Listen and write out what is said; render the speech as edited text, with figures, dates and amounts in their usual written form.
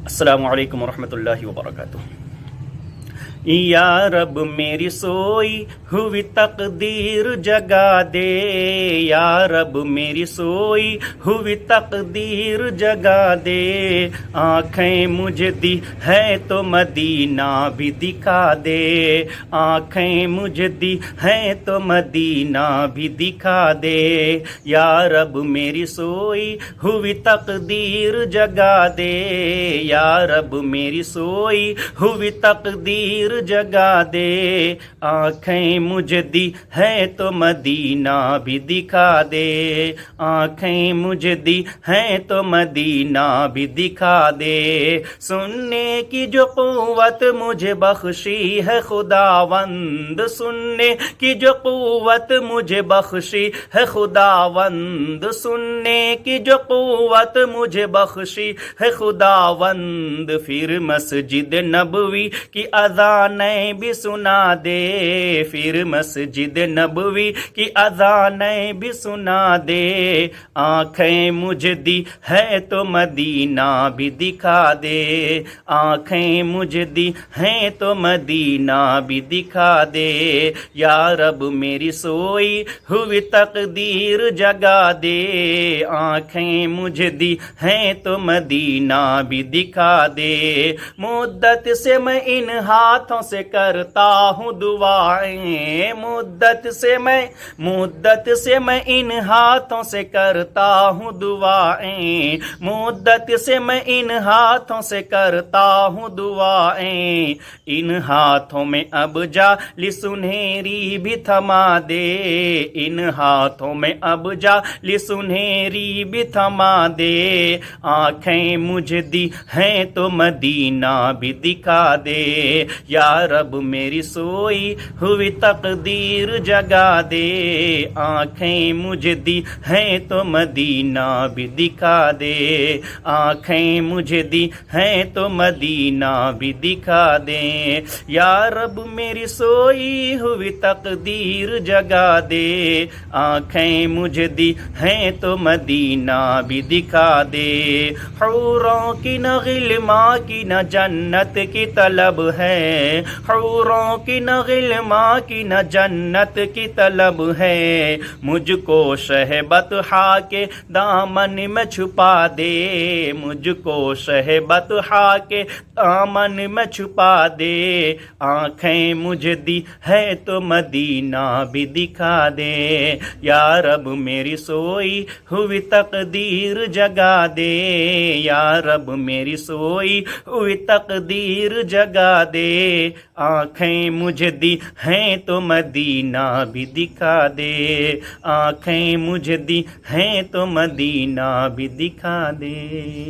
السلام علیکم ورحمۃ اللہ وبرکاتہ۔ یا رب میری سوئی ہوئی تقدیر جگا دے، یا رب میری سوئی ہوئی تقدیر جگا دے، آنکھیں مجھے دی ہے تو مدینہ بھی دکھا دے، آنکھیں مجھے دی ہے تو مدینہ بھی دکھا دے، یا رب میری سوئی ہوئی تقدیر جگا دے، یا رب میری سوئی ہوئی تقدیر جگا دے، آنکھیں مجھے دی ہے تو مدینہ بھی دکھا دے، آنکھیں مجھے دی ہے تو مدینہ بھی دکھا دے، سننے کی جو قوت مجھے بخشی ہے خداوند، سننے کی جو قوت مجھے بخشی ہے خداوند، سننے کی جو قوت مجھے بخشی ہے خداوند، پھر مسجد نبوی کی اذانیں بھی سنا دے، پھر مسجد نبوی کی اذانیں بھی سنا دے، آنکھیں مجھے دی ہے تو مدینہ بھی دکھا دے، آنکھیں مجھے دی ہیں تو مدینہ بھی دکھا دے، یا رب میری سوئی ہوئی تقدیر جگا دے، آنکھیں مجھے دی ہیں تو مدینہ بھی دکھا دے، مدت سے میں ان ہاتھوں سے کرتا ہوں دعائیں، مدت سے میں ان ہاتھوں سے کرتا ہوں دعائیں، مدت سے میں ان ہاتھوں سے کرتا ہوں دعائیں، ان ہاتھوں میں اب جالی سنہری بھی تھما دے، ان ہاتھوں میں اب جالی سنہری بھی تھما دے، آنکھیں مجھے دی ہیں تو مدینہ بھی دکھا دے، یا رب میری سوئی ہوئی تقدیر جگا دے، آنکھیں مجھے دی ہیں تو مدینہ بھی دکھا دے، آنکھیں مجھے دی ہیں تو مدینہ بھی دکھا دے، یا رب میری سوئی ہوئی تقدیر جگا دے، آنکھیں مجھے دی ہیں تو مدینہ بھی دکھا دے، حوروں کی نہ غلماں کی نہ جنت کی طلب ہے، حوروں کی نہ غلماں کی نہ جنت کی طلب ہے، مجھ کو شہ بطحا کے دامن میں چھپا دے، مجھ کو شہ بطحا کے دامن میں چھپا دے، آنکھیں مجھے دی ہے تو مدینہ بھی دکھا دے، یا رب میری سوئی ہوئی تقدیر جگا دے، یا رب میری سوئی ہوئی تقدیر جگا دے، آنکھیں مجھے دی ہیں تو مدینہ بھی دکھا دے، آنکھیں مجھے دی ہیں تو مدینہ بھی دکھا دے۔